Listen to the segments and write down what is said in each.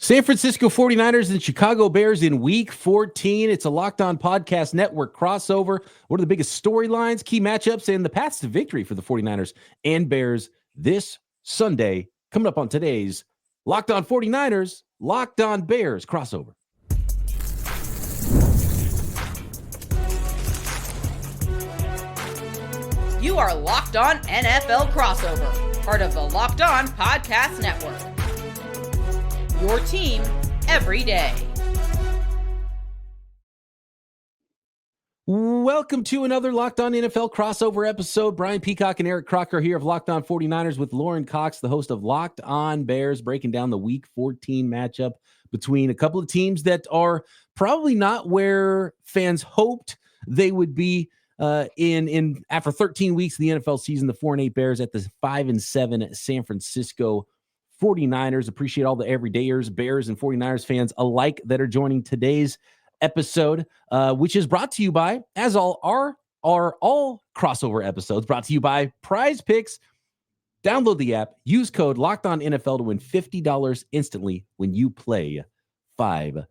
San Francisco 49ers and Chicago Bears in Week 14. It's a Locked On Podcast Network crossover. What are the biggest storylines, key matchups, and the paths to victory for the 49ers and Bears this Sunday? Coming up on today's Locked On 49ers, Locked On Bears crossover. You are Locked On NFL crossover, part of the Locked On Podcast Network. Your team every day. Welcome to another Locked On NFL crossover episode. Brian Peacock and Eric Crocker here of Locked On 49ers with Lauren Cox, the host of Locked On Bears, breaking down the Week 14 matchup between a couple of teams that are probably not where fans hoped they would be in after 13 weeks of the NFL season. The 4-8 Bears at the 5-7 San Francisco 49ers. Appreciate all the everydayers, Bears and 49ers fans alike that are joining today's episode, which is brought to you by, as all all crossover episodes, brought to you by Prize Picks. Download the app, use code LOCKEDONNFL to win $50 instantly when you play $5.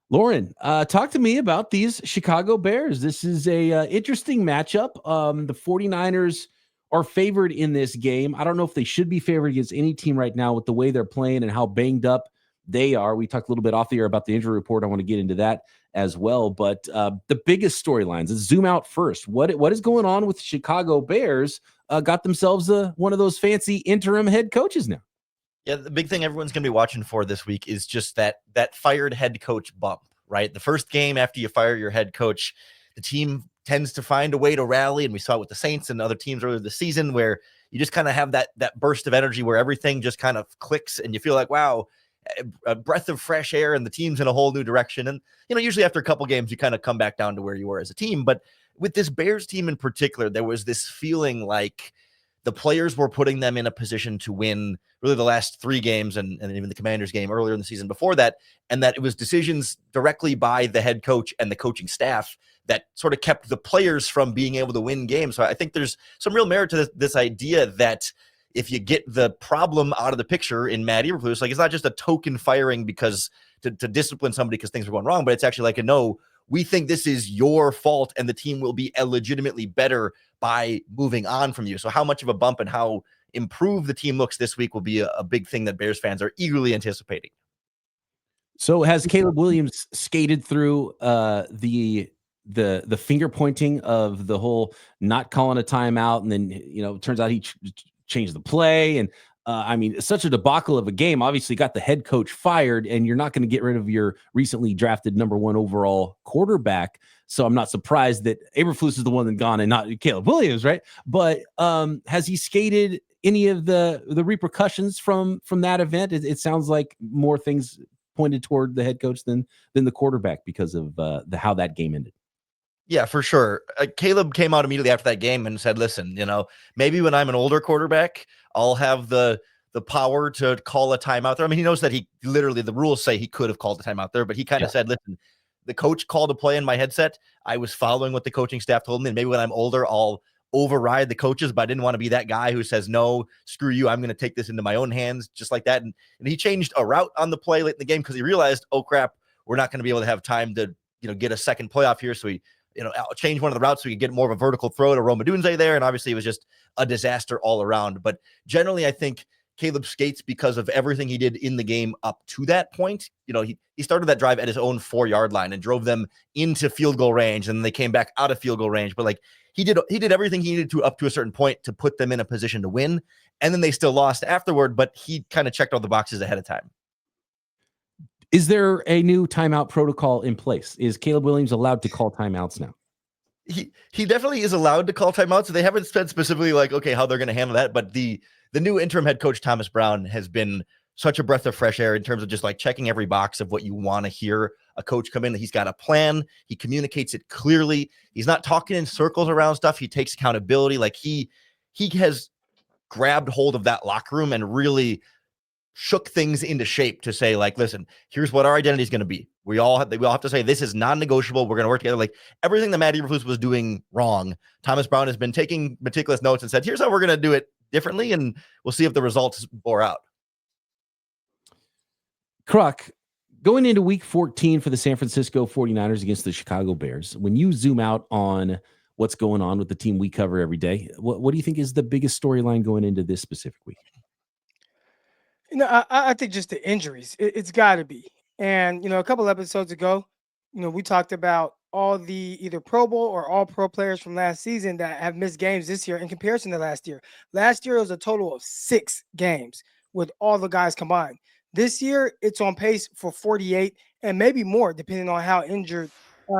Lauren, talk to me about these Chicago Bears. This is a interesting matchup. The 49ers are favored in this game. I don't know if they should be favored against any team right now with the way they're playing and how banged up they are. We talked a little bit off the air about the injury report. I want to get into that as well. But the biggest storylines, let's zoom out first. What is going on with Chicago Bears? Got themselves one of those fancy interim head coaches now. Yeah, the big thing everyone's going to be watching for this week is just that fired head coach bump, right? The first game after you fire your head coach, the team tends to find a way to rally, and we saw it with the Saints and other teams earlier this season where you just kind of have that burst of energy where everything just kind of clicks and you feel like, wow, a breath of fresh air and the team's in a whole new direction. And, usually after a couple games, you kind of come back down to where you were as a team. But with this Bears team in particular, there was this feeling like the players were putting them in a position to win really the last three games and even the Commanders game earlier in the season before that, and that it was decisions directly by the head coach and the coaching staff that sort of kept the players from being able to win games. So I think there's some real merit to this idea that if you get the problem out of the picture in Matt Eberflus, like it's not just a token firing because to discipline somebody because things are going wrong, but it's actually like no, we think this is your fault and the team will be legitimately better by moving on from you. So how much of a bump and how improved the team looks this week will be a big thing that Bears fans are eagerly anticipating. So has Caleb Williams skated through the finger pointing of the whole not calling a timeout, and then it turns out he changed the play, and it's such a debacle of a game. Obviously got the head coach fired, and you're not going to get rid of your recently drafted number one overall quarterback. So I'm not surprised that Eberflus is the one that gone and not Caleb Williams, right? But has he skated any of the repercussions from that event? It sounds like more things pointed toward the head coach than the quarterback because of how that game ended. Yeah, for sure. Caleb came out immediately after that game and said, listen, maybe when I'm an older quarterback, I'll have the power to call a timeout there. I mean, he knows that he literally, the rules say he could have called the timeout there, but he kind of said, listen, the coach called a play in my headset. I was following what the coaching staff told me. And maybe when I'm older, I'll override the coaches, but I didn't want to be that guy who says, no, screw you. I'm going to take this into my own hands, just like that. And he changed a route on the play late in the game because he realized, oh crap, we're not going to be able to have time to, get a second playoff here. So he, change one of the routes so we could get more of a vertical throw to Roma Dunze there. And obviously it was just a disaster all around. But generally, I think Caleb skates because of everything he did in the game up to that point. He started that drive at his own 4-yard line and drove them into field goal range. And then they came back out of field goal range. But he did everything he needed to up to a certain point to put them in a position to win. And then they still lost afterward, but he kind of checked all the boxes ahead of time. Is there a new timeout protocol in place? Is Caleb Williams allowed to call timeouts now? He definitely is allowed to call timeouts. So they haven't said specifically how they're going to handle that. But the new interim head coach, Thomas Brown, has been such a breath of fresh air in terms of just checking every box of what you want to hear a coach come in. He's got a plan. He communicates it clearly. He's not talking in circles around stuff. He takes accountability. He has grabbed hold of that locker room and really shook things into shape to say, listen, here's what our identity is going to be. We all have to say this is non-negotiable. We're going to work together. Everything that Matt Eberflus was doing wrong, Thomas Brown has been taking meticulous notes and said, here's how we're going to do it differently, and we'll see if the results bore out. Kruk, going into week 14 for the San Francisco 49ers against the Chicago Bears, when you zoom out on what's going on with the team we cover every day, what do you think is the biggest storyline going into this specific week? I think just the injuries. It's got to be. And a couple episodes ago, we talked about all the either Pro Bowl or All Pro players from last season that have missed games this year in comparison to last year. Last year it was a total of 6 games with all the guys combined. This year it's on pace for 48 and maybe more, depending on how injured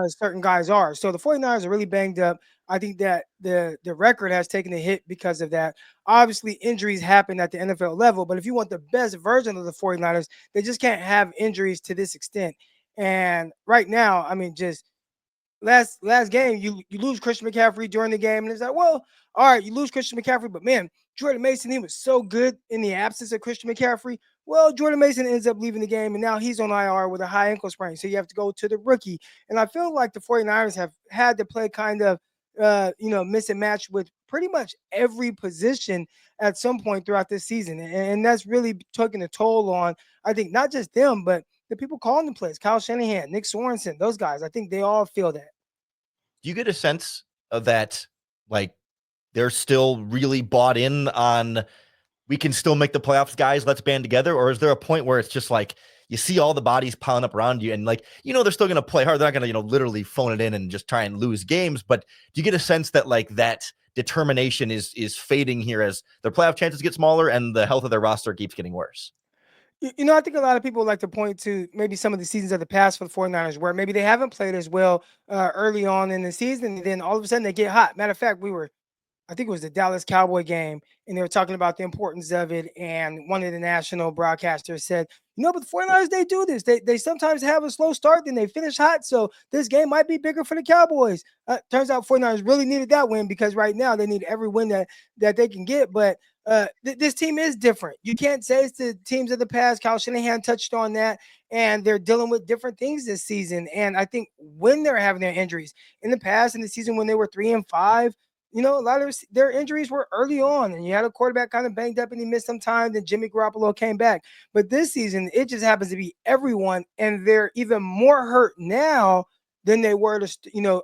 certain guys are. So the 49ers are really banged up. I think that the record has taken a hit because of that. Obviously, injuries happen at the NFL level, but if you want the best version of the 49ers, they just can't have injuries to this extent. And right now, I mean, just last game, you lose Christian McCaffrey during the game, and it's like, well, all right, you lose Christian McCaffrey, but man, Jordan Mason, he was so good in the absence of Christian McCaffrey. Well, Jordan Mason ends up leaving the game, and now he's on IR with a high ankle sprain. So you have to go to the rookie. And I feel like the 49ers have had to play kind of miss and match with pretty much every position at some point throughout this season. And that's really taking a toll on, I think, not just them, but the people calling the plays, Kyle Shanahan, Nick Sorensen, those guys. I think they all feel that. Do you get a sense of that, like, they're still really bought in on we can still make the playoffs, guys, let's band together? Or is there a point where it's just like you see all the bodies piling up around you and like, they're still going to play hard. They're not going to, literally phone it in and just try and lose games. But do you get a sense that like that determination is fading here as their playoff chances get smaller and the health of their roster keeps getting worse? I think a lot of people like to point to maybe some of the seasons of the past for the 49ers where maybe they haven't played as well early on in the season. And then all of a sudden they get hot. Matter of fact, I think it was the Dallas Cowboy game, and they were talking about the importance of it. And one of the national broadcasters said, but the 49ers, they do this. They sometimes have a slow start, then they finish hot. So this game might be bigger for the Cowboys. Turns out 49ers really needed that win because right now they need every win that they can get. But this team is different. You can't say it's the teams of the past. Kyle Shanahan touched on that, and they're dealing with different things this season. And I think when they're having their injuries in the past, in the season when they were 3-5, a lot of their injuries were early on, and you had a quarterback kind of banged up and he missed some time. Then Jimmy Garoppolo came back. But this season, it just happens to be everyone, and they're even more hurt now than they were,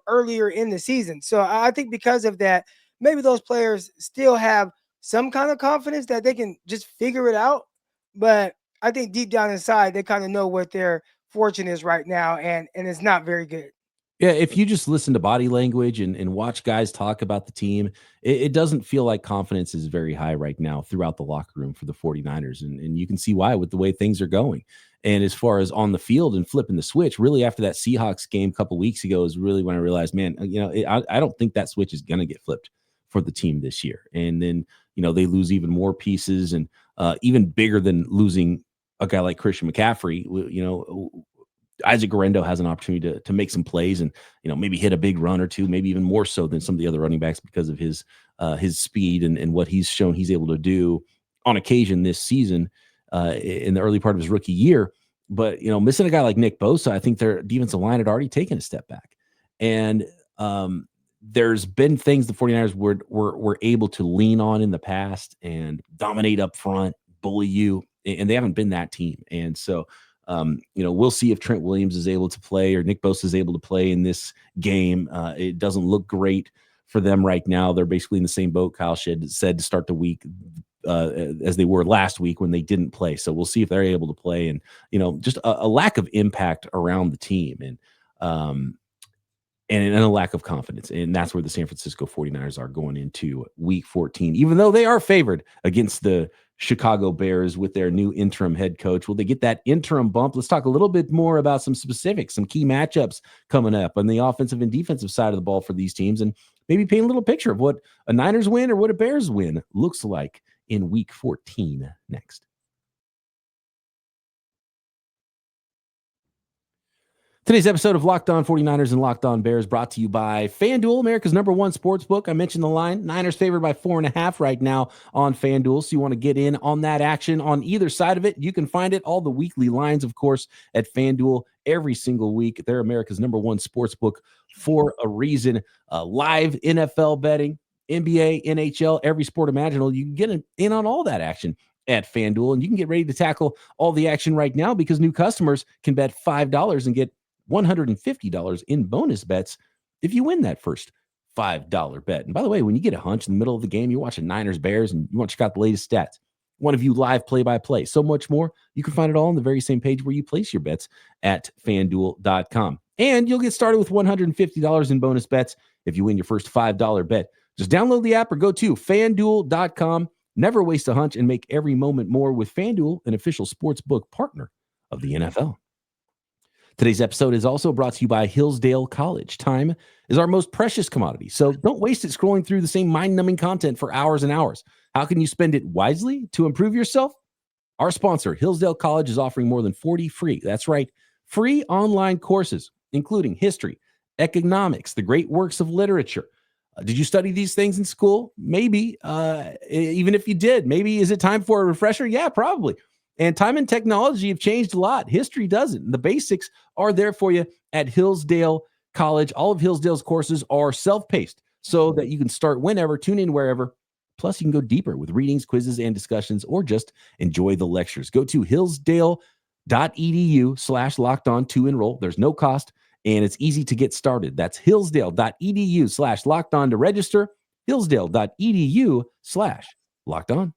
earlier in the season. So I think because of that, maybe those players still have some kind of confidence that they can just figure it out. But I think deep down inside, they kind of know what their fortune is right now, and it's not very good. Yeah, if you just listen to body language and watch guys talk about the team, it doesn't feel like confidence is very high right now throughout the locker room for the 49ers. And you can see why with the way things are going. And as far as on the field and flipping the switch, really after that Seahawks game a couple weeks ago is really when I realized, man, I don't think that switch is going to get flipped for the team this year. And then, they lose even more pieces and even bigger than losing a guy like Christian McCaffrey, Isaac Guerrero has an opportunity to make some plays and, maybe hit a big run or two, maybe even more so than some of the other running backs because of his speed and what he's shown he's able to do on occasion this season in the early part of his rookie year. But, missing a guy like Nick Bosa, I think their defensive line had already taken a step back. And there's been things the 49ers were able to lean on in the past and dominate up front, bully you, and they haven't been that team. And so, we'll see if Trent Williams is able to play or Nick Bosa is able to play in this game. It doesn't look great for them right now. They're basically in the same boat Kyle said to start the week as they were last week when they didn't play. So we'll see if they're able to play and, just a lack of impact around the team and a lack of confidence. And that's where the San Francisco 49ers are going into week 14, even though they are favored against the Chicago Bears with their new interim head coach. Will they get that interim bump? Let's talk a little bit more about some specifics, some key matchups coming up on the offensive and defensive side of the ball for these teams, and maybe paint a little picture of what a Niners win or what a Bears win looks like in week 14 next. Today's episode of Locked On 49ers and Locked On Bears brought to you by FanDuel, America's #1 sportsbook. I mentioned the line. Niners favored by 4.5 right now on FanDuel. So you want to get in on that action on either side of it. You can find it, all the weekly lines, of course, at FanDuel every single week. They're America's #1 sportsbook for a reason. Live NFL betting, NBA, NHL, every sport imaginable. You can get in on all that action at FanDuel, and you can get ready to tackle all the action right now because new customers can bet $5 and get $150 in bonus bets if you win that first $5 bet. And by the way, when you get a hunch in the middle of the game, you're watching Niners Bears and you want to check out the latest stats, one of you live play-by-play, so much more. You can find it all on the very same page where you place your bets at FanDuel.com. And you'll get started with $150 in bonus bets if you win your first $5 bet. Just download the app or go to FanDuel.com. Never waste a hunch and make every moment more with FanDuel, an official sportsbook partner of the NFL. Today's episode is also brought to you by Hillsdale College. Time is our most precious commodity, so don't waste it scrolling through the same mind-numbing content for hours and hours. How can you spend it wisely to improve yourself? Our sponsor, Hillsdale College, is offering more than 40 free, that's right, free online courses, including history, economics, the great works of literature. Did you study these things in school? Maybe. Even if you did, maybe is it time for a refresher? Yeah, probably. And time and technology have changed a lot. History doesn't. The basics are there for you at Hillsdale College. All of Hillsdale's courses are self-paced so that you can start whenever, tune in wherever. Plus, you can go deeper with readings, quizzes, and discussions, or just enjoy the lectures. Go to hillsdale.edu/lockedon to enroll. There's no cost, and it's easy to get started. That's hillsdale.edu/lockedon to register. Hillsdale.edu/lockedon.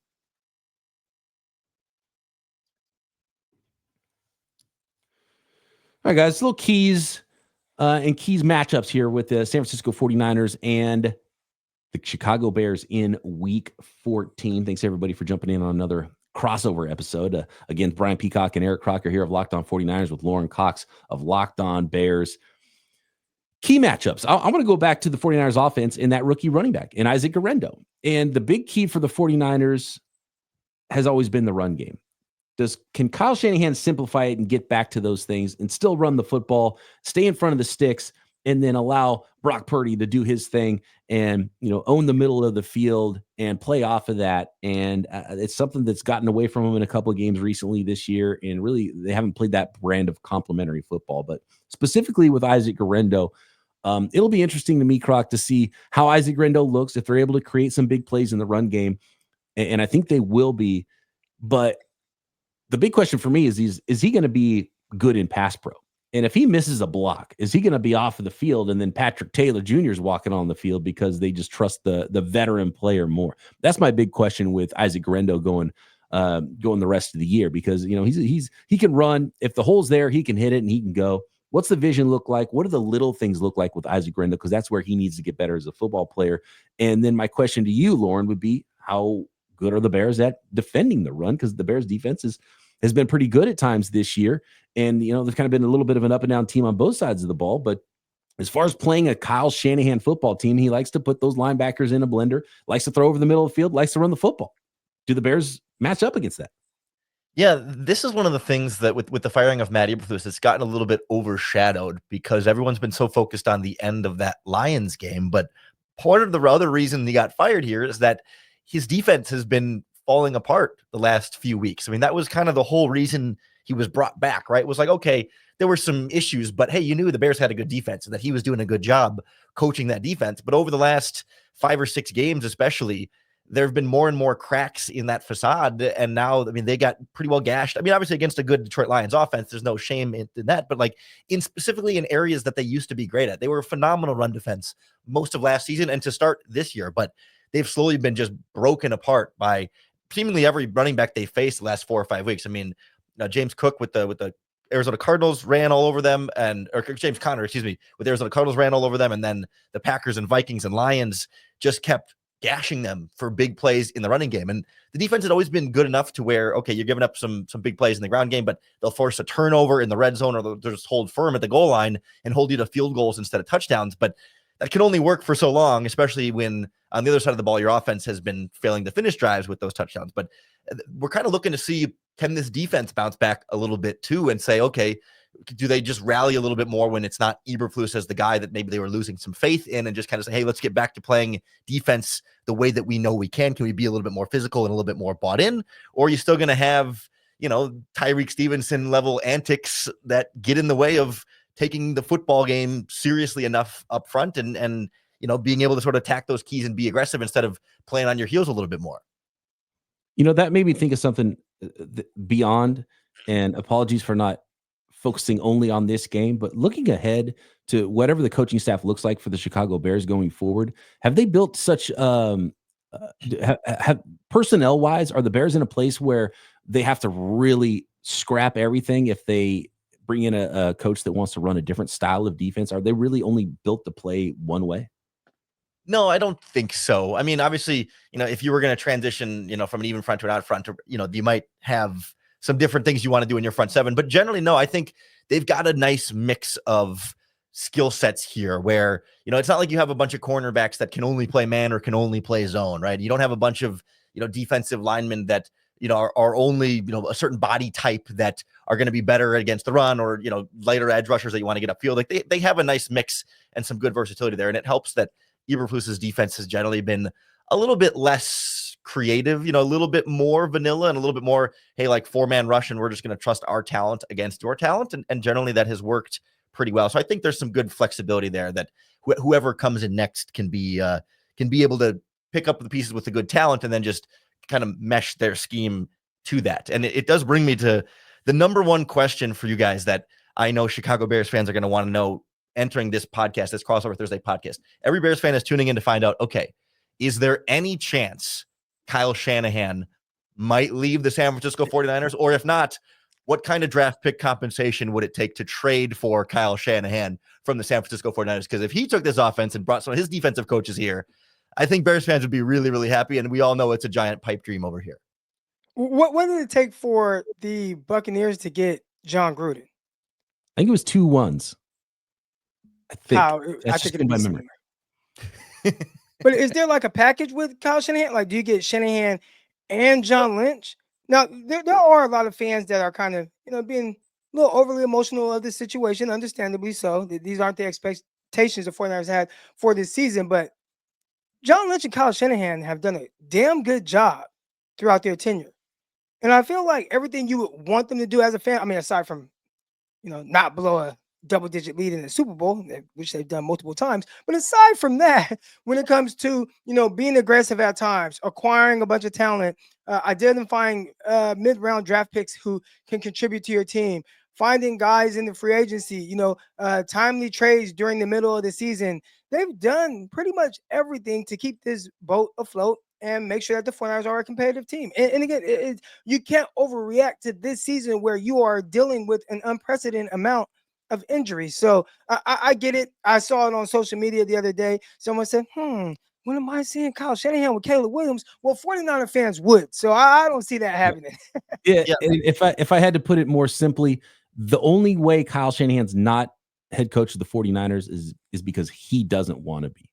All right, guys, little keys and keys matchups here with the San Francisco 49ers and the Chicago Bears in week 14. Thanks, everybody, for jumping in on another crossover episode. Again, Brian Peacock and Eric Crocker here of Locked On 49ers with Lauren Cox of Locked On Bears. Key matchups. I want to go back to the 49ers offense and that rookie running back and Isaac Guerendo. And the big key for the 49ers has always been the run game. Can Kyle Shanahan simplify it and get back to those things and still run the football, stay in front of the sticks, and then allow Brock Purdy to do his thing and, own the middle of the field and play off of that? And it's something that's gotten away from him in a couple of games recently this year. And really, they haven't played that brand of complementary football. But specifically with Isaac Guerendo, it'll be interesting to me, Croc, to see how Isaac Guerendo looks if they're able to create some big plays in the run game. And I think they will be. But the big question for me is he going to be good in pass pro? And if he misses a block, is he going to be off of the field? And then Patrick Taylor Jr. is walking on the field because they just trust the veteran player more. That's my big question with Isaac Guerendo going the rest of the year, because he can run. If the hole's there, he can hit it and he can go. What's the vision look like? What do the little things look like with Isaac Guerendo? Because that's where he needs to get better as a football player. And then my question to you, Lauren, would be how good are the Bears at defending the run? Because the Bears defense has been pretty good at times this year. And, there's kind of been a little bit of an up and down team on both sides of the ball. But as far as playing a Kyle Shanahan football team, he likes to put those linebackers in a blender, likes to throw over the middle of the field, likes to run the football. Do the Bears match up against that? Yeah, this is one of the things that with the firing of Matt Eberflus, it's gotten a little bit overshadowed because everyone's been so focused on the end of that Lions game. But part of the other reason he got fired here is that his defense has been falling apart the last few weeks. I mean, that was kind of the whole reason he was brought back, right? It was like, okay, there were some issues, but hey, you knew the Bears had a good defense and that he was doing a good job coaching that defense. But over the last 5 or 6 games, especially, there have been more and more cracks in that facade. And now, I mean, they got pretty well gashed. I mean, obviously against a good Detroit Lions offense, there's no shame in that, but like specifically in areas that they used to be great at. They were a phenomenal run defense most of last season and to start this year, but they've slowly been just broken apart by seemingly every running back they faced the last 4 or 5 weeks. I mean, James Cook with the Arizona Cardinals ran all over them, or James Conner, with the Arizona Cardinals ran all over them, and then the Packers and Vikings and Lions just kept gashing them for big plays in the running game. And the defense had always been good enough to where, okay, you're giving up some big plays in the ground game, but they'll force a turnover in the red zone, or they'll just hold firm at the goal line and hold you to field goals instead of touchdowns. But that can only work for so long, especially when on the other side of the ball, your offense has been failing to finish drives with those touchdowns. But we're kind of looking to see, can this defense bounce back a little bit too and say, okay, do they just rally a little bit more when it's not Eberflus as the guy that maybe they were losing some faith in, and just kind of say, hey, let's get back to playing defense the way that we know we can. Can we be a little bit more physical and a little bit more bought in? Or are you still going to have, Tyreek Stevenson level antics that get in the way of taking the football game seriously enough up front and being able to sort of attack those keys and be aggressive instead of playing on your heels a little bit more? That made me think of something beyond, and apologies for not focusing only on this game, but looking ahead to whatever the coaching staff looks like for the Chicago Bears going forward. Have they built such have personnel wise, are the Bears in a place where they have to really scrap everything if they bring in a coach that wants to run a different style of defense? Are they really only built to play one way? No, I don't think so. I mean, obviously, if you were going to transition, from an even front to an out front, you might have some different things you want to do in your front seven. But generally, no, I think they've got a nice mix of skill sets here where, it's not like you have a bunch of cornerbacks that can only play man or can only play zone, right? You don't have a bunch of, defensive linemen that, are only, a certain body type that are going to be better against the run or, lighter edge rushers that you want to get upfield. Like they have a nice mix and some good versatility there. And it helps that Eberflus's defense has generally been a little bit less creative, a little bit more vanilla and a little bit more, hey, like 4-man rush, and we're just going to trust our talent against your talent. And generally that has worked pretty well. So I think there's some good flexibility there that whoever comes in next can be able to pick up the pieces with the good talent and then just kind of mesh their scheme to that. And it does bring me to the number one question for you guys that I know Chicago Bears fans are going to want to know entering this podcast, this Crossover Thursday podcast. Every Bears fan is tuning in to find out, okay, is there any chance Kyle Shanahan might leave the San Francisco 49ers? Or if not, what kind of draft pick compensation would it take to trade for Kyle Shanahan from the San Francisco 49ers? Because if he took this offense and brought some of his defensive coaches here, I think Bears fans would be really, really happy. And we all know it's a giant pipe dream over here. What did it take for the Buccaneers to get John Gruden? I think it was 2 1s. I think I think it'd be memory. But is there like a package with Kyle Shanahan? Like, do you get Shanahan and John Lynch? Now, there are a lot of fans that are kind of, being a little overly emotional of this situation, understandably so. These aren't the expectations the 49ers had for this season, but John Lynch and Kyle Shanahan have done a damn good job throughout their tenure. And I feel like everything you would want them to do as a fan, I mean, aside from, not blow a double-digit lead in the Super Bowl, which they've done multiple times. But aside from that, when it comes to, being aggressive at times, acquiring a bunch of talent, identifying mid-round draft picks who can contribute to your team, finding guys in the free agency, timely trades during the middle of the season, they've done pretty much everything to keep this boat afloat and make sure that the 49ers are a competitive team. And again, you can't overreact to this season where you are dealing with an unprecedented amount of injuries. So I get it. I saw it on social media the other day. Someone said, when am I seeing Kyle Shanahan with Caleb Williams? Well, 49er fans would. So I don't see that happening. Yeah. And if I had to put it more simply, the only way Kyle Shanahan's not head coach of the 49ers is because he doesn't want to be.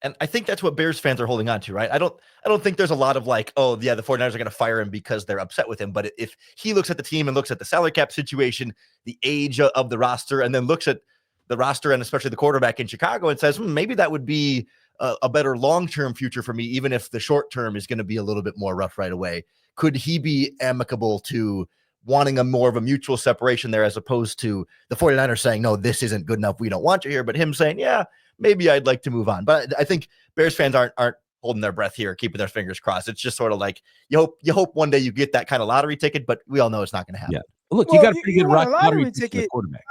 And I think that's what Bears fans are holding on to, right? I don't think there's a lot of like, oh yeah, the 49ers are going to fire him because they're upset with him. But if he looks at the team and looks at the salary cap situation, the age of the roster, and then looks at the roster and especially the quarterback in Chicago and says, maybe that would be a better long-term future for me, even if the short term is going to be a little bit more rough right away. Could he be amicable to wanting a more of a mutual separation there, as opposed to the 49ers saying, no, this isn't good enough, we don't want you here, but him saying, yeah, maybe I'd like to move on. But I think Bears fans aren't holding their breath here, keeping their fingers crossed. It's just sort of like you hope one day you get that kind of lottery ticket, but we all know it's not going to happen. Yeah. Look, you got a pretty good lottery ticket. Quarterback.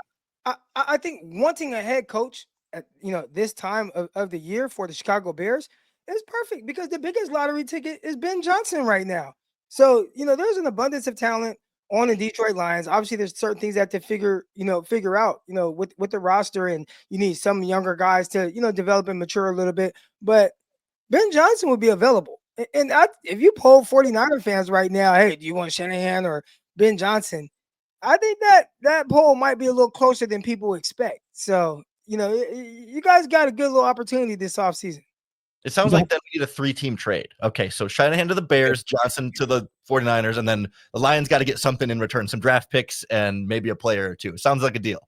I think wanting a head coach at this time of the year for the Chicago Bears is perfect, because the biggest lottery ticket is Ben Johnson right now. So there's an abundance of talent on the Detroit Lions. Obviously, there's certain things that to figure out, with the roster, and you need some younger guys to, develop and mature a little bit. But Ben Johnson would be available. And if you poll 49er fans right now, hey, do you want Shanahan or Ben Johnson? I think that poll might be a little closer than people expect. So, you guys got a good little opportunity this offseason. It sounds like that we need a 3-team trade. Okay, so Shanahan to the Bears, Johnson to the 49ers, and then the Lions got to get something in return, some draft picks and maybe a player or two. Sounds like a deal.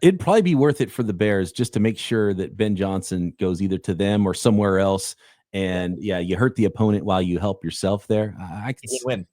It'd probably be worth it for the Bears just to make sure that Ben Johnson goes either to them or somewhere else. And yeah, you hurt the opponent while you help yourself there. I can win.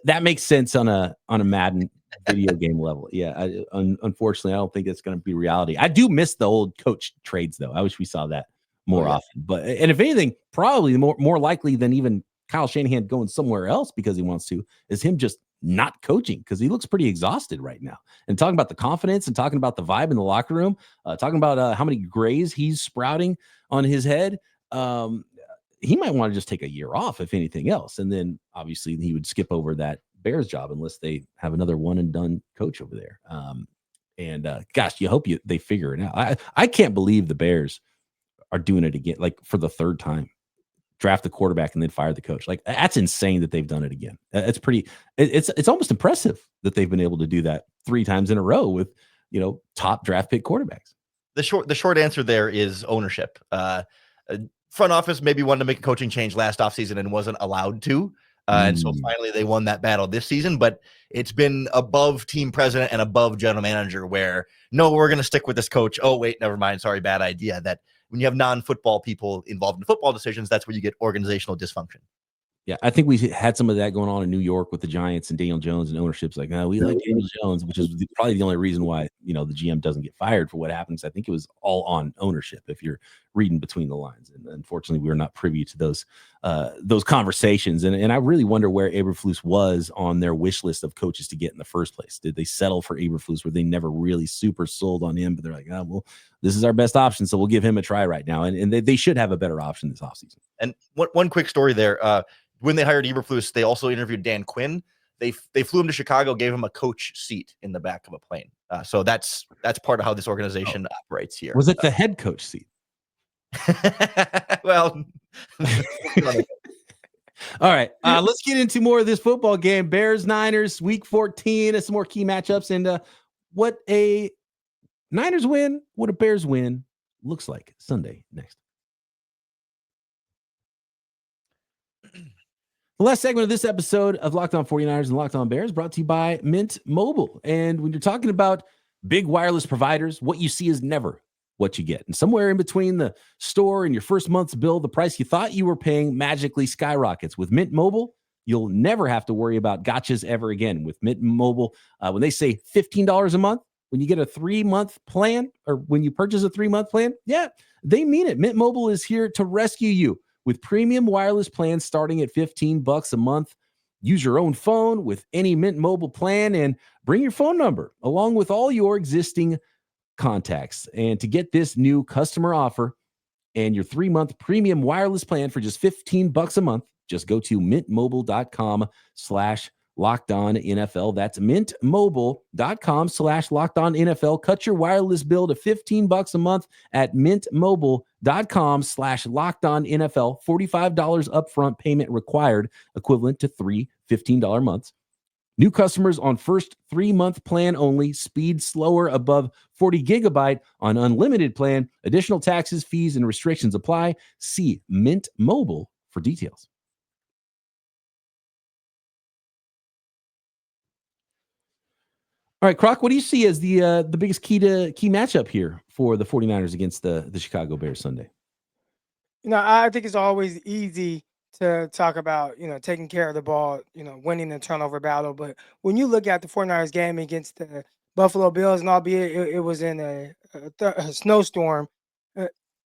That makes sense on a Madden video game level. Yeah, unfortunately, I don't think it's going to be reality. I do miss the old coach trades, though. I wish we saw that more often. But and if anything, probably more likely than even Kyle Shanahan going somewhere else because he wants to, is him just not coaching because he looks pretty exhausted right now. And talking about the confidence and talking about the vibe in the locker room, talking about how many grays he's sprouting on his head. He might want to just take a year off, if anything else. And then obviously he would skip over that Bears job unless they have another one and done coach over there. Gosh, you hope they figure it out. I can't believe the Bears are doing it again, like for the third time. Draft the quarterback and then fire the coach. Like, that's insane that they've done it again. It's almost impressive that they've been able to do that 3 times in a row with, top draft pick quarterbacks. The short answer there is ownership. Front office maybe wanted to make a coaching change last offseason and wasn't allowed to. And so finally they won that battle this season, but it's been above team president and above general manager where, no, we're going to stick with this coach. Oh, wait, never mind. Sorry, bad idea. That when you have non-football people involved in football decisions, that's where you get organizational dysfunction. Yeah, I think we had some of that going on in New York with the Giants and Daniel Jones, and ownership's like, no, we like Daniel Jones, which is probably the only reason why, the GM doesn't get fired for what happens. I think it was all on ownership, if you're reading between the lines. And unfortunately, we're not privy to those conversations. And I really wonder where Eberflus was on their wish list of coaches to get in the first place. Did they settle for Eberflus? Were they never really super sold on him? But they're like, oh, well, this is our best option, so we'll give him a try right now. And they should have a better option this offseason. And one quick story there. When they hired Eberflus, they also interviewed Dan Quinn. They flew him to Chicago, gave him a coach seat in the back of a plane. So that's part of how this organization operates here. Was it the head coach seat? Well, all right. Let's get into more of this football game. Bears, Niners, week 14, some more key matchups, and what a Niners win, what a Bears win looks like Sunday next. The last segment of this episode of Locked On 49ers and Locked On Bears brought to you by Mint Mobile. And when you're talking about big wireless providers, what you see is never what you get. And somewhere in between the store and your first month's bill, the price you thought you were paying magically skyrockets. With Mint Mobile, you'll never have to worry about gotchas ever again. With Mint Mobile, when they say $15 a month, when you get a 3-month plan, or when you purchase a 3-month plan, yeah, they mean it. Mint Mobile is here to rescue you. With premium wireless plans starting at $15 a month, use your own phone with any Mint Mobile plan and bring your phone number along with all your existing contacts. And to get this new customer offer and your 3-month premium wireless plan for just $15 a month, just go to mintmobile.com/LockedOnNFL. That's mintmobile.com/LockedOnNFL. Cut your wireless bill to $15 a month at mintmobile.com/LockedOnNFL. $45 upfront payment required, equivalent to 3 $15 months. New customers on first 3-month plan only. Speed slower above 40 gigabyte on unlimited plan. Additional taxes, fees, and restrictions apply. See Mint Mobile for details. All right, Croc, what do you see as the biggest key matchup here for the 49ers against the Chicago Bears Sunday? I think it's always easy to talk about, taking care of the ball, winning the turnover battle. But when you look at the 49ers game against the Buffalo Bills, and albeit it was in a snowstorm,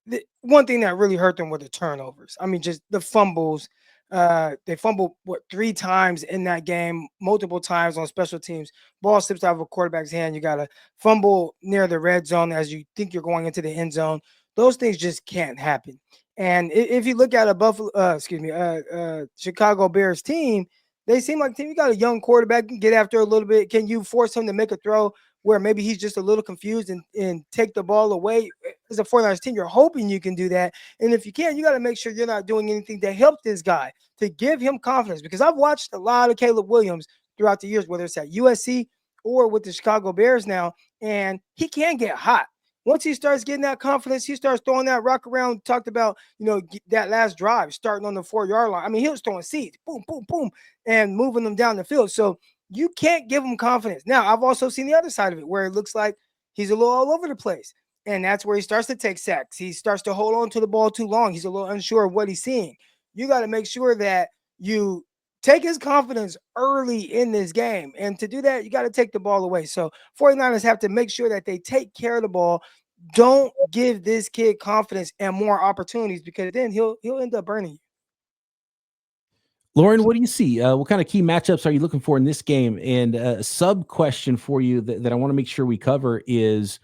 the one thing that really hurt them were the turnovers. I mean, just the fumbles. They fumbled 3 times in that game, multiple times on special teams. Ball slips out of a quarterback's hand. You got to fumble near the red zone as you think you're going into the end zone. Those things just can't happen. And if you look at a Chicago Bears team, they seem like you got a young quarterback, can get after a little bit. Can you force him to make a throw where maybe he's just a little confused and take the ball away? As a 49ers team, you're hoping you can do that. And if you can, you got to make sure you're not doing anything to help this guy, to give him confidence. Because I've watched a lot of Caleb Williams throughout the years, whether it's at USC or with the Chicago Bears now, and he can get hot. Once he starts getting that confidence, he starts throwing that rock around. Talked about, that last drive starting on the 4-yard line. I mean, he was throwing seeds, boom, boom, boom, and moving them down the field. So you can't give him confidence. Now, I've also seen the other side of it where it looks like he's a little all over the place. And that's where he starts to take sacks. He starts to hold on to the ball too long. He's a little unsure of what he's seeing. You got to make sure that you take his confidence early in this game. And to do that, you got to take the ball away. So 49ers have to make sure that they take care of the ball. Don't give this kid confidence and more opportunities, because then he'll end up burning you. Lauren, what do you see? What kind of key matchups are you looking for in this game? And a sub question for you that I want to make sure we cover is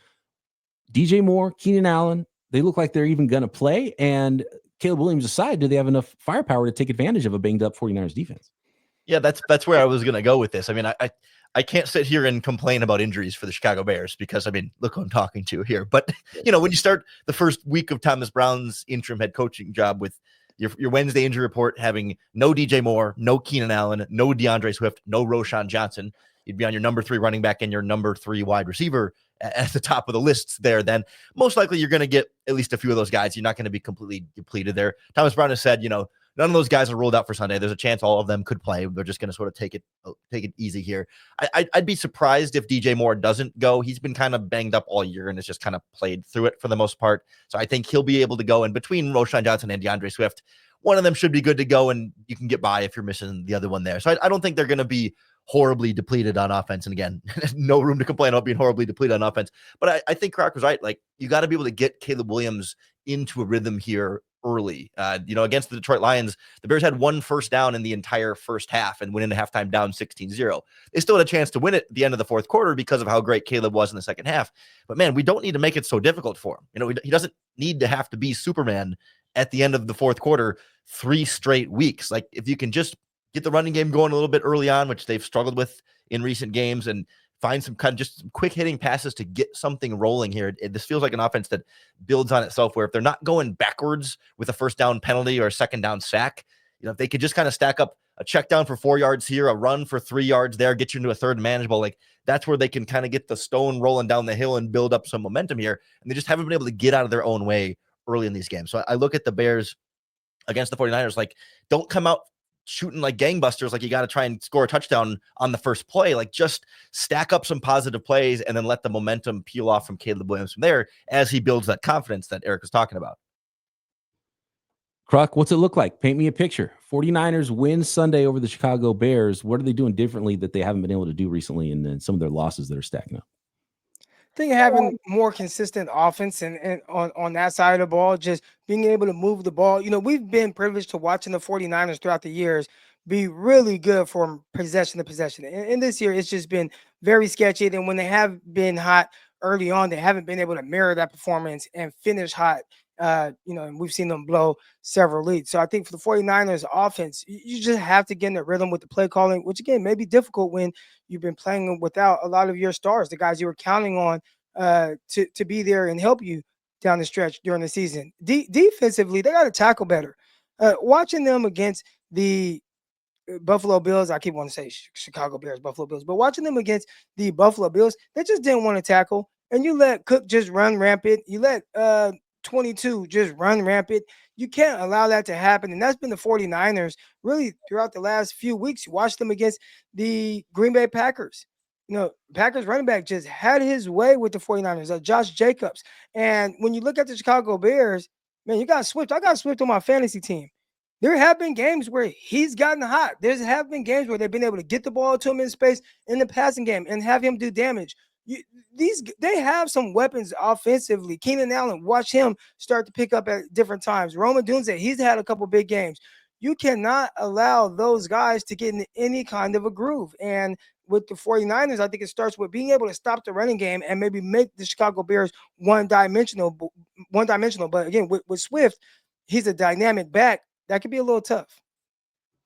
DJ Moore, Keenan Allen. They look like they're even going to play. And Caleb Williams aside, do they have enough firepower to take advantage of a banged up 49ers defense? Yeah, that's where I was going to go with this. I mean, I can't sit here and complain about injuries for the Chicago Bears because, I mean, look who I'm talking to here. But, when you start the first week of Thomas Brown's interim head coaching job with your Wednesday injury report having no DJ Moore, no Keenan Allen, no DeAndre Swift, no Roschon Johnson, you'd be on your number 3 running back and your number 3 wide receiver at the top of the lists there, then most likely you're going to get at least a few of those guys. You're not going to be completely depleted there. Thomas Brown has said, none of those guys are ruled out for Sunday. There's a chance all of them could play. They're just going to sort of take it easy here. I'd be surprised if DJ Moore doesn't go. He's been kind of banged up all year and has just kind of played through it for the most part. So I think he'll be able to go. And between Roschon Johnson and DeAndre Swift, one of them should be good to go, and you can get by if you're missing the other one there. So I don't think they're going to be horribly depleted on offense. And again, no room to complain about being horribly depleted on offense. But I think Croc was right. Like, you got to be able to get Caleb Williams into a rhythm here early. Against the Detroit Lions, the Bears had 1 first down in the entire first half and went into halftime down 16-0. They still had a chance to win it at the end of the fourth quarter because of how great Caleb was in the second half. But man, we don't need to make it so difficult for him. He doesn't need to have to be Superman at the end of the fourth quarter 3 straight weeks. Like, if you can just get the running game going a little bit early on, which they've struggled with in recent games, and find some quick hitting passes to get something rolling here. This feels like an offense that builds on itself, where if they're not going backwards with a first down penalty or a second down sack, if they could just kind of stack up a check down for 4 yards here, a run for 3 yards there, get you into a third and manageable, like that's where they can kind of get the stone rolling down the hill and build up some momentum here. And they just haven't been able to get out of their own way early in these games. So I look at the Bears against the 49ers, like, don't come out shooting like gangbusters, like you got to try and score a touchdown on the first play. Like, just stack up some positive plays and then let the momentum peel off from Caleb Williams from there as he builds that confidence that Eric was talking about. Croc, what's it look like? Paint me a picture. 49ers win Sunday over the Chicago Bears. What are they doing differently that they haven't been able to do recently in some of their losses that are stacking up? I think having more consistent offense and on that side of the ball, just being able to move the ball. We've been privileged to watching the 49ers throughout the years be really good from possession to possession. And this year, it's just been very sketchy. And when they have been hot early on, they haven't been able to mirror that performance and finish hot. And we've seen them blow several leads. So I think for the 49ers offense, you just have to get in the rhythm with the play calling, which again may be difficult when you've been playing without a lot of your stars, the guys you were counting on to be there and help you down the stretch during the season. Defensively, they got to tackle better. Watching them against the Buffalo Bills, I keep wanting to say Chicago Bears, Buffalo Bills, but watching them against the Buffalo Bills, they just didn't want to tackle. And you let Cook just run rampant. You let 22 just run rampant. You can't allow that to happen. And that's been the 49ers really throughout the last few weeks. You watch them against the Green Bay Packers. Packers running back just had his way with the 49ers, Josh Jacobs. And when you look at the Chicago Bears, man, you got Swift. I got Swift on my fantasy team. There have been games where he's gotten hot. There have been games where they've been able to get the ball to him in space in the passing game and have him do damage. They have some weapons offensively. Keenan Allen, watch him start to pick up at different times. Roma Dunze, he's had a couple big games. You cannot allow those guys to get in any kind of a groove. And with the 49ers, I think it starts with being able to stop the running game and maybe make the Chicago Bears one-dimensional. But again, with Swift, he's a dynamic back. That could be a little tough.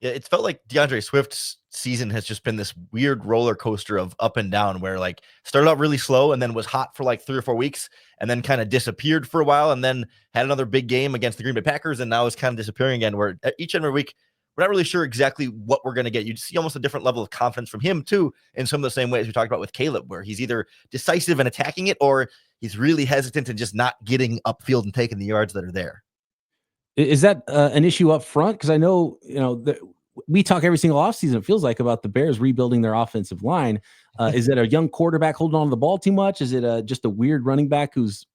Yeah, it's felt like DeAndre Swift's season has just been this weird roller coaster of up and down, where like started out really slow and then was hot for like 3 or 4 weeks and then kind of disappeared for a while and then had another big game against the Green Bay Packers and now is kind of disappearing again, where each and every week we're not really sure exactly what we're going to get. You see almost a different level of confidence from him too, in some of the same ways we talked about with Caleb, where he's either decisive and attacking it or he's really hesitant and just not getting upfield and taking the yards that are there. Is that an issue up front? Because I know, we talk every single offseason, it feels like, about the Bears rebuilding their offensive line. Is it a young quarterback holding on to the ball too much? Is it just a weird running back who's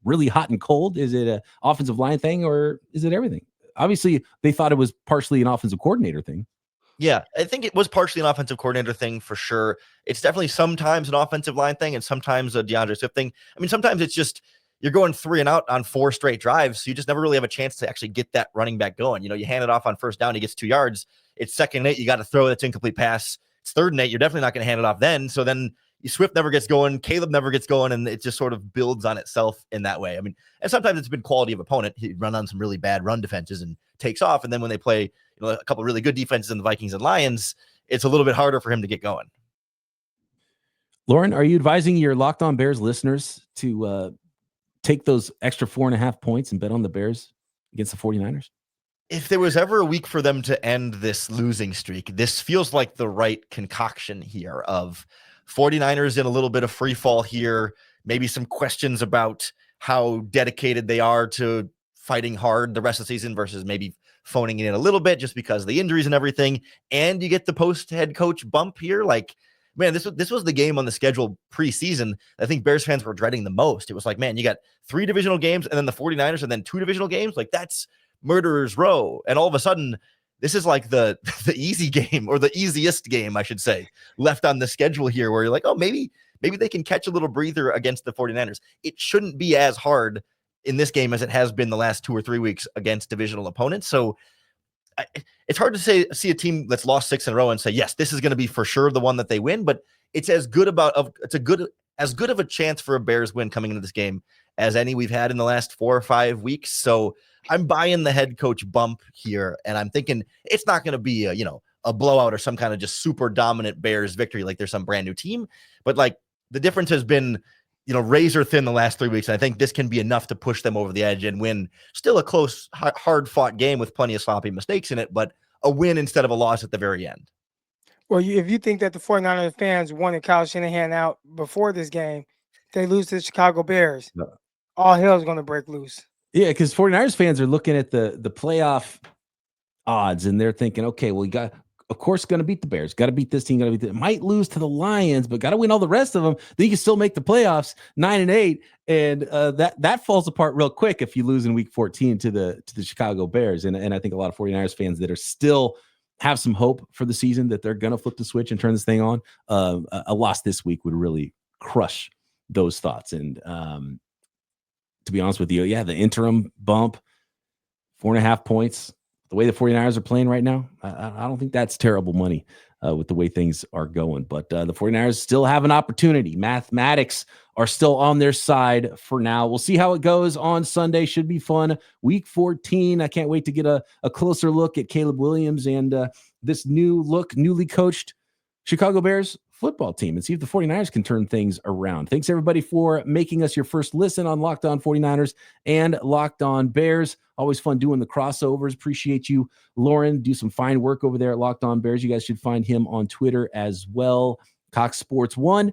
really hot and cold? Is it an offensive line thing, or is it everything? Obviously, they thought it was partially an offensive coordinator thing. Yeah, I think it was partially an offensive coordinator thing for sure. It's definitely sometimes an offensive line thing and sometimes a DeAndre Swift thing. I mean, sometimes it's just you're going 3 and out on 4 straight drives, so you just never really have a chance to actually get that running back going. You hand it off on first down, he gets 2 yards, It's 2nd and 8. You got to throw. That's incomplete pass. It's 3rd and 8. You're definitely not going to hand it off then. So then Swift never gets going. Caleb never gets going. And it just sort of builds on itself in that way. I mean, and sometimes it's been quality of opponent. He run on some really bad run defenses and takes off. And then when they play, a couple of really good defenses in the Vikings and Lions, it's a little bit harder for him to get going. Lauren, are you advising your Locked On Bears listeners to take those extra 4.5 points and bet on the Bears against the 49ers? If there was ever a week for them to end this losing streak, this feels like the right concoction here of 49ers in a little bit of free fall here, maybe some questions about how dedicated they are to fighting hard the rest of the season versus maybe phoning it in a little bit just because of the injuries and everything. And you get the post head coach bump here. Like, man, this was the game on the schedule preseason I think Bears fans were dreading the most. It was like, man, you got 3 divisional games and then the 49ers and then 2 divisional games. Like, that's murderer's row. And all of a sudden, this is like the easy game, or the easiest game, I should say, left on the schedule here, where you're like, oh, maybe they can catch a little breather against the 49ers. It shouldn't be as hard in this game as it has been the last 2 or 3 weeks against divisional opponents. So it's hard to see a team that's lost 6 in a row and say, yes, this is going to be for sure the one that they win, but it's as good of a chance for a Bears win coming into this game as any we've had in the last 4 or 5 weeks. So I'm buying the head coach bump here, and I'm thinking it's not going to be a blowout or some kind of just super dominant Bears victory like there's some brand new team, but like the difference has been razor thin the last 3 weeks. And I think this can be enough to push them over the edge and win still a close, hard fought game with plenty of sloppy mistakes in it, but a win instead of a loss at the very end. Well, if you think that the 49ers fans wanted Kyle Shanahan out before this game, they lose to the Chicago Bears, all hell is going to break loose. Yeah, because 49ers fans are looking at the playoff odds, and they're thinking, okay, well, you got, of course, going to beat the Bears, got to beat this team, might lose to the Lions, but got to win all the rest of them. Then you can still make the playoffs 9 and 8, and that falls apart real quick if you lose in Week 14 to the Chicago Bears. And I think a lot of 49ers fans that are still have some hope for the season that they're going to flip the switch and turn this thing on. A loss this week would really crush those thoughts. And to be honest with you, yeah, the interim bump, 4.5 points. The way the 49ers are playing right now, I don't think that's terrible money with the way things are going. But the 49ers still have an opportunity. Mathematics are still on their side for now. We'll see how it goes on Sunday. Should be fun. Week 14. I can't wait to get a closer look at Caleb Williams and this newly coached Chicago Bears football team and see if the 49ers can turn things around. Thanks everybody for making us your first listen on Locked On 49ers and Locked On Bears. Always fun doing the crossovers. Appreciate you, Lauren. Do some fine work over there at Locked On Bears. You guys should find him on Twitter as well. Cox Sports 1.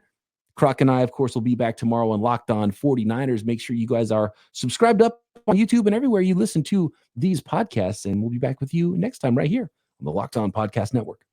Croc and I, of course, will be back tomorrow on Locked On 49ers. Make sure you guys are subscribed up on YouTube and everywhere you listen to these podcasts, and we'll be back with you next time right here on the Locked On Podcast Network.